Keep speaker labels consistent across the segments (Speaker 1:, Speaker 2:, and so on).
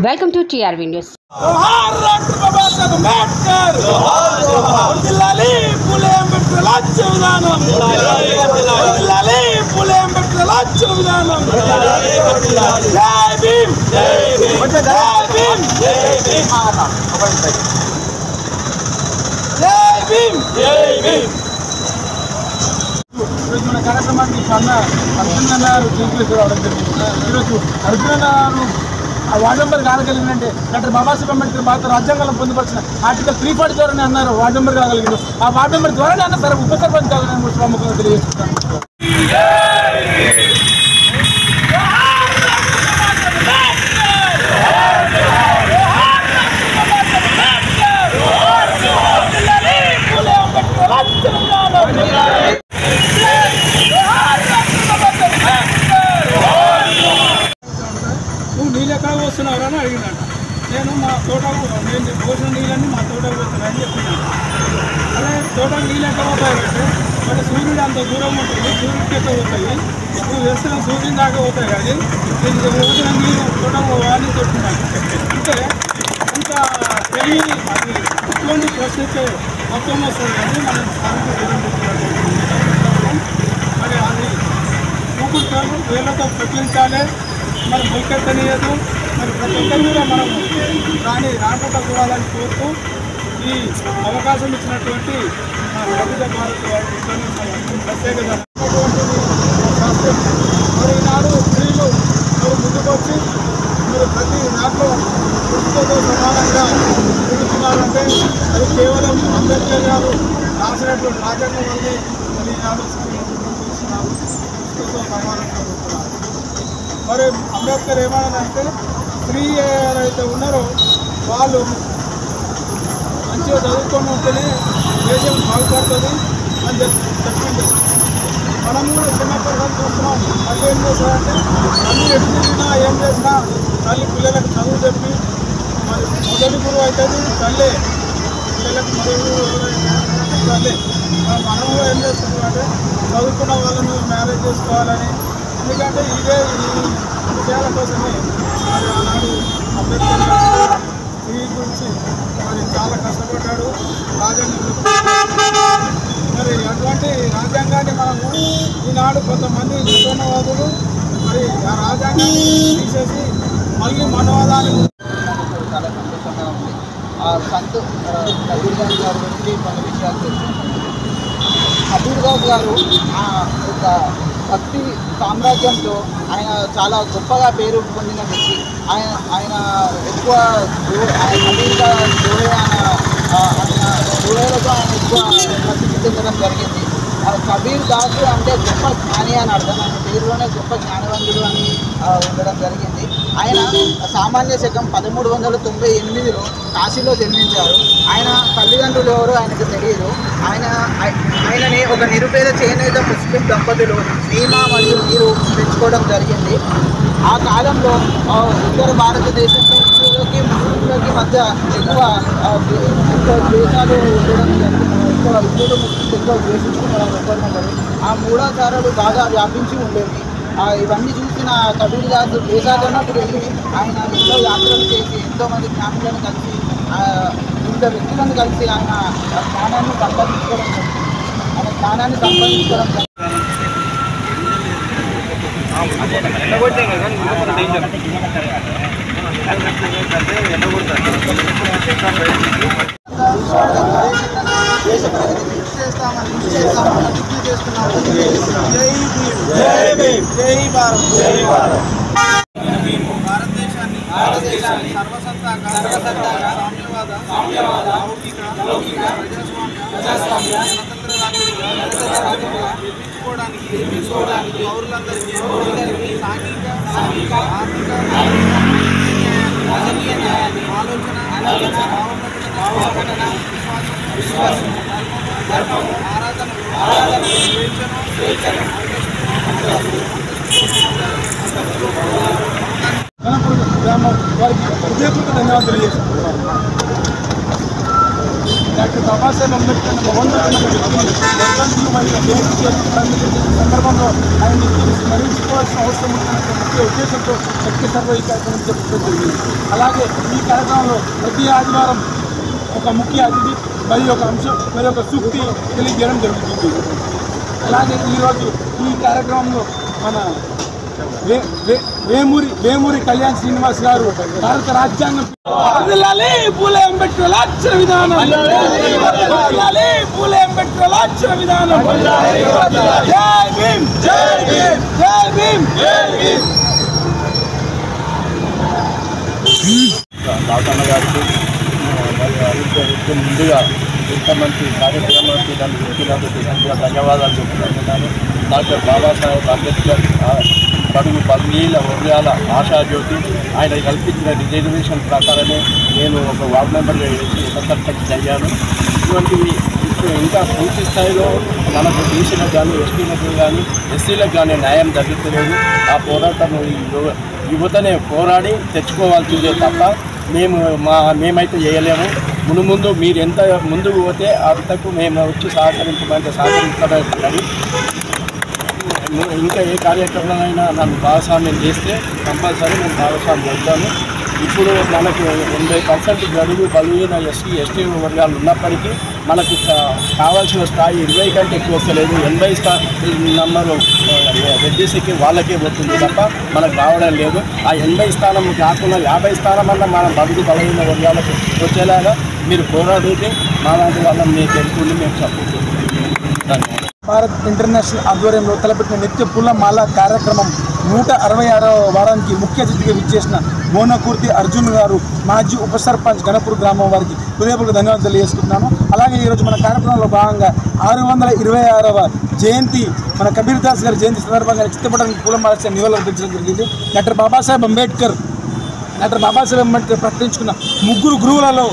Speaker 1: Welcome to TRV News.
Speaker 2: जोहार doctor Baba Saheb Ambedkar जोहार जोहार जिल्लाली फुले अंबेडकर राज्य विधानम जिल्लाली फुले अंबेडकर राज्य विधानम जय भीम जय भीम जय भीम जय भीम जय भीम जय भीम మన కార్యక్రమానికి అర్జున్ గారు చేసి రావడం జరిగింది. ఈరోజు అర్జున్ గారు ఆ వార్డు మెంబర్ కాగలిగినంటే డాక్టర్ బాబాసాహెబ్ అంబేద్కర్ భారత రాజ్యాంగంలో పొందుపరిచిన ఆర్టికల్ 340 ద్వారానే అన్నారు వార్డు మెంబర్ కాగలిగారు. ఆ వార్డు మెంబర్ ద్వారానే అన్న సరే ఉప సర్పంచ్ కాగలని కూడా ప్రముఖంగా తెలియజేస్తున్నాను. నువ్వు నీళ్ళు ఎక్కడ పోస్తున్నావు అని అడిగినాడు. నేను మా తోటకు నేను పోసిన నీళ్ళని మా తోటకు పోతున్నానని చెప్పినాను. అదే తోటకు నీళ్ళు ఎక్కడ పోతాయంటే మన సూర్యుడు అంత దూరం ఉంటుంది, సూర్యుడికి ఎక్కడ పోతాయి, నువ్వు వేస్తున్న సూర్యుని దాకా పోతాయి. కానీ నేను పోసిన నీళ్ళు తోటకు పోవాలని చెప్తున్నాను. అంటే అంత తెలియని అది ఇటువంటి ప్రశ్నించే మొత్తం వస్తుంది కానీ మనం మరి అది కూకుంటారు వేళ్ళతో ప్రకటించాలి, మరి మొలకెత్తనీయదు. మరి ప్రతి ఒక్కరు కూడా మనం దాన్ని రాకుండా చూడాలని కోరుతూ ఈ అవకాశం ఇచ్చినటువంటి ప్రభుత్వ భారత ప్రత్యేక మరి ఈనాడు స్త్రీలు మరి ముందుకు వచ్చి మీరు ప్రతి దాంట్లో పురుషులతో సమానంగా తిరుగుతున్నారంటే అది కేవలం అంబేద్కర్ గారు రాసినటువంటి రాజ్యాంగం వల్లే మరి ఈనాడు చూస్తున్నారు, పురుషులతో సమానంగా ఉంటున్నారు. మరి అంబేద్కర్ ఏమన్నారంటే స్త్రీ ఎవరైతే ఉన్నారో వాళ్ళు మంచిగా చదువుకొని ఉంటేనే దేశం బాగుపడుతుంది అని చెప్పింది. మనం కూడా చిన్నప్పటి నుంచి చూస్తున్నాం. మళ్ళీ ఏం చేస్తారంటే అన్ని ఎటు తిరిగినా ఏం చేసినా తల్లి పిల్లలకు చదువు చెప్పి మరి మొదటి గురువు అవుతుంది తల్లే, పిల్లలకు మొదటి గురువు తల్లే. మనం కూడా ఏం చేస్తున్నాం అంటే చదువుకున్న వాళ్ళను మ్యారేజ్ చేసుకోవాలని, ఎందుకంటే ఇదే ఈ విషయాల కోసమే మరి ఆనాడు అంబేద్కర్ స్త్రీ గురించి మరి చాలా కష్టపడ్డాడు. రాజ్యాంగం మరి అటువంటి రాజ్యాంగాన్ని మనము ఈనాడు కొంతమంది విధానవాదులు మరి ఆ రాజ్యాంగాన్ని తీసేసి మళ్ళీ మనవాదాన్ని
Speaker 3: చాలా సంతోషంగా ఉంది. ఆ కబీర్ బాబు గారి గురించి కొన్ని విషయాలు తెలుసుకున్నాం. కబీర్ బాబు గారు ఒక భక్తి సామ్రాజ్యంతో ఆయన చాలా గొప్పగా పేరు పొందిన వ్యక్తి. ఆయన ఎక్కువ కబీర్గా దోహేలతో ఆయన ఎక్కువ ప్రసిద్ధి చెందడం జరిగింది. కబీర్ దాసు అంటే గొప్ప జ్ఞాని అని అర్థం. ఆయన పేరులోనే గొప్ప జ్ఞానవంతుడు అని ఉండడం జరిగింది. ఆయన సామాన్య శకం 1398లో కాశీలో జన్మించారు. ఆయన తల్లిదండ్రులు ఎవరు ఆయనకు తెలియదు. ఆయనని ఒక నిరుపేద చేనేత ముస్లిం దంపతులు నీమా మరియు నీరు పెంచుకోవడం జరిగింది. ఆ కాలంలో ఉత్తర భారతదేశంలో హిందువులకి ముస్లింలకి మధ్య ఎక్కువ ద్వేషాలు ఉండడం జరిగింది. ఎక్కువ హిందువులు ముస్లింలు ఎక్కువ ద్వేషించుకున్నారు ఒకరినొకరు. ఆ మూఢాచారాలు బాగా వ్యాపించి ఉండేవి. ఇవన్నీ చూసిన కబీర్ దాసు దేశాలకు వెళ్ళి ఆయన ఎన్నో యాత్రలు చేసి ఎంతోమంది జ్ఞానులను కలిసి వివిధ వ్యక్తులను కలిసి ఆయన జ్ఞానాన్ని సంపాదించుకోవడం భారతదేశాన్ని సర్వసత్తాక సామ్యవాద ప్రజాస్వామ్య స్వతంత్ర రాజ్యంగా నిర్మించుకోవడానికి పౌరులందరికీ సాంఘిక ఆర్థిక రాజకీయ న్యాయాన్ని ఆలోచన భావన విశ్వాసం ధర్మం ఆరాధన స్వేచ్ఛను గ్రామం వారికి హృదయపూర్వక ధన్యవాదాలు తెలియజేస్తున్నాను.
Speaker 2: డాక్టర్ బాబాసాహెబ్ అంబేద్కర్ సందర్భంలో ఆయన స్మరించుకోవాల్సిన అవసరం ఉందన్న ముఖ్య ఉద్దేశంతో శక్తి సర్వ ఈ కార్యక్రమం చెప్పడం జరిగింది. అలాగే ఈ కార్యక్రమంలో ప్రతి ఆదివారం ఒక ముఖ్య అతిథి మరియు ఒక అంశం మరి ఒక సూక్తి తెలియజేయడం జరుగుతుంది. అలాగే ఈరోజు ఈ కార్యక్రమంలో మన వేమూరి కళ్యాణ్ శ్రీనివాస్ గారు భారత రాజ్యాంగం పూలే అంబేద్కర్ ఆచరణ విధానం పూలే అంబేద్కర్ ఆచరణ విధానం జై భీమ్ జై భీమ్ జై భీమ్ జై భీమ్.
Speaker 1: బాబన్న గారికి ముందుగా ఇంతమంది కార్యక్రమానికి నన్ను పెట్టినందుకు ధన్యవాదాలు చెప్పుకుంటున్నాను. డాక్టర్ బాబాసాహెబ్ అంబేద్కర్ బడుగు బలహీన వర్గాల ఆశాజ్యోతి. ఆయన కల్పించిన రిజర్వేషన్ ప్రకారమే నేను ఒక వార్డు మెంబర్గా వేసి ఉప సర్పంచ్ అయ్యాను. ఇటువంటివి ఇంకా పూర్తి స్థాయిలో మనకు బీసీలకు కానీ ఎస్టీలకు కానీ ఎస్సీలకు కానీ న్యాయం జరుగుతలేదు. ఆ పోరాటం యువతనే పోరాడి తెచ్చుకోవాల్సిందే తప్ప మేమైతే చేయలేము. ముందు మీరు ఎంత ముందుకు పోతే అంతకు మేము వచ్చి సహకరించబడి ఇంకా ఏ కార్యక్రమాలైనా నన్ను భాగస్వామ్యం చేస్తే కంపల్సరీ నేను భాగస్వామ్యం అవుతాను. ఇప్పుడు మనకు 80% గడువు బలహీన ఎస్టీ వర్గాలు ఉన్నప్పటికీ మనకు కావాల్సిన స్థాయి 20 కంటే ఎక్కువ వస్తలేదు. 80 నంబరు రెడ్డిసికి వాళ్ళకే పోతుంది తప్ప మనకు రావడం లేదు. ఆ 80 స్థానం కాకుండా 50 స్థానం అన్న మన బడుగు బలహీన వర్గాలకు వచ్చేలాగా మీరు పోరాడితే మా లాంటి వాళ్ళని మీకు తెలుపుని మేము సపోర్ట్ చేస్తాం.
Speaker 2: భారత్ ఇంటర్నేషనల్ ఆధ్వర్యంలో తలపెట్టిన నిత్య పూల మాల కార్యక్రమం 166వ వారానికి ముఖ్య అతిథిగా విచ్చేసిన మోనకుర్తి అర్జున్ గారు, మాజీ ఉప సర్పంచ్ గణపూర్ గ్రామం వారికి హృదయపూర్వక ధన్యవాదాలు తెలియజేసుకుంటున్నాను. అలాగే ఈరోజు మన కార్యక్రమంలో భాగంగా 626వ జయంతి మన కబీర్ దాస్ గారి జయంతి సందర్భంగా చిత్తపటానికి పూలమాల నివాళులు అర్పించడం జరిగింది. డాక్టర్ బాబాసాహెబ్ అంబేద్కర్ ప్రకటించుకున్న 3 గురువులలో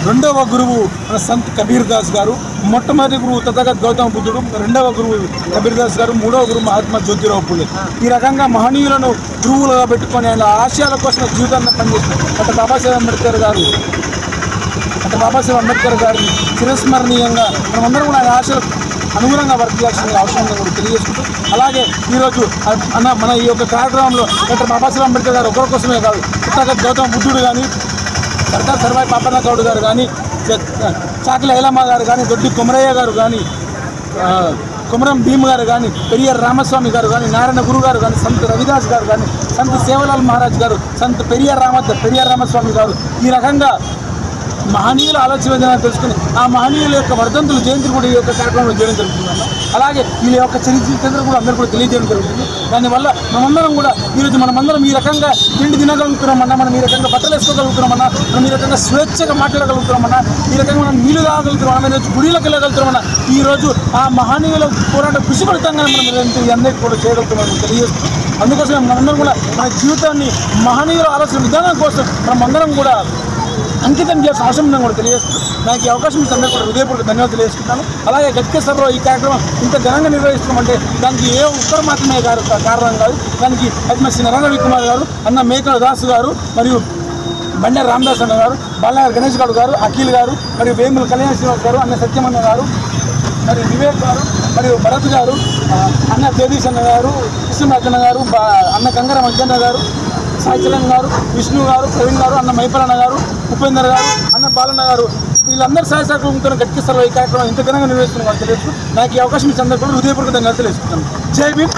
Speaker 2: 2వ గురువు మన సంత్ కబీర్ దాస్ గారు, మొట్టమొదటి గురువు తథాగత గౌతమ బుద్ధుడు, 2వ గురువు కబీర్ దాస్ గారు, 3వ గురువు మహాత్మా జ్యోతిరావు పూలే. ఈ రకంగా మహనీయులను గురువులుగా పెట్టుకొని ఆయన ఆశయాల కోసం జీవితాన్ని పనిచేసిన డాక్టర్ బాబాసాహెబ్ అంబేద్కర్ గారిని చిరస్మరణీయంగా మనమందరం కూడా ఆయన ఆశలకు అనుగుణంగా వర్తించాల్సిన అవసరం కూడా తెలియజేసుకుంటూ, అలాగే ఈరోజు మన ఈ యొక్క కార్యక్రమంలో డాక్టర్ బాబాసాహెబ్ అంబేద్కర్ గారు ఒకరి కోసమే కాదు, తథాగత గౌతమ బుద్ధుడు కానీ, సర్దార్ సర్వాయి పాపన్న గౌడ్ గారు కానీ, చాకిల ఐలమ్మ గారు కానీ, దొడ్డి కొమరయ్య గారు కానీ, కొమరం భీమ్ గారు కానీ, పెరియార్ రామస్వామి గారు కానీ, నారాయణ గురు గారు కానీ, సంత్ రవిదాస్ గారు కానీ, సంత్ సేవలాల్ మహారాజ్ గారు, సంత్ పెరియార్ రామస్వామి గారు, ఈ రకంగా మహనీయుల ఆలోచన విధానాన్ని తెలుసుకుని ఆ మహనీయుల యొక్క వర్ధంతులు జయంతులు కూడా ఈ యొక్క కార్యక్రమంలో చేయడం జరుగుతుందన్న. అలాగే వీళ్ళ యొక్క చరిత్ర కూడా అందరూ కూడా తెలియజేయడం జరుగుతుంది. దానివల్ల మనమందరం కూడా ఈరోజు మనమందరం ఈ రకంగా తిండి తినగలుగుతున్నామన్నా, మనం ఈ రకంగా బట్టలు వేసుకోగలుగుతున్నామన్నా, మనం ఈ రకంగా స్వేచ్ఛగా మాట్లాడగలుగుతున్నామన్నా, ఈ రకంగా మనం నీళ్లు తాగలుగుతున్నామన్నా, ఈరోజు గుడిలోకి వెళ్ళగలుగుతున్నామన్నా, ఈరోజు ఆ మహనీయుల పోరాట కృషి ఫలితంగా మనం అందరికీ కూడా చేయగలుగుతున్నామని తెలియజేస్తూ, అందుకోసం మనందరం కూడా మన జీవితాన్ని మహనీయుల ఆలోచన విధానం కోసం మనమందరం కూడా అంకితం చేసిన అవసరం ఉందని కూడా తెలియజేస్తూ, నాకు ఈ అవకాశం మీకు అందరూ కూడా హృదయపూర్వక ధన్యవాదాలు తెలియజేసుకుంటాను. అలాగే గట్కేశ్వర్లో ఈ కార్యక్రమం ఇంత ఘనంగా నిర్వహిస్తున్నామంటే దానికి ఏ ఒక్కరు మాత్రమే కారణం కాదు. దానికి శ్రీ నరేంద్ర రవికుమార్ గారు, అన్న మేకల దాసు గారు, మరియు బండారు రామదాస్ అన్న గారు, బాలనగర్ గణేష్ గౌడ్ గారు, అఖిల్ గారు, మరియు వేముల కళ్యాణ్ శ్రీనివాస్ గారు, అన్న సత్యమన్న గారు, మరియు వివేక్ గారు, మరియు భరత్ గారు, అన్న జగదీష్ అన్న గారు, కృష్ణరాజన్న గారు, అన్న కంగర మధ్యన్న గారు, సాయిచలం గారు, విష్ణు గారు, ప్రవీణ్ గారు, అన్న మైపలన్న గారు, ఉపేందర్ గారు, అన్న బాలన్న గారు, వీళ్ళందరూ సహాయసహకారంతో గట్కేశ్వర్లో ఈ కార్యక్రమం ఇంత ఘనంగా నిర్వహిస్తున్న వాళ్ళు తెలియజేస్తూ, నాకు ఈ అవకాశం ఇచ్చిన అందరూ కూడా హృదయపూర్వక ధన్యవాదాలు తెలుసుకుంటాను. జై భీమ్.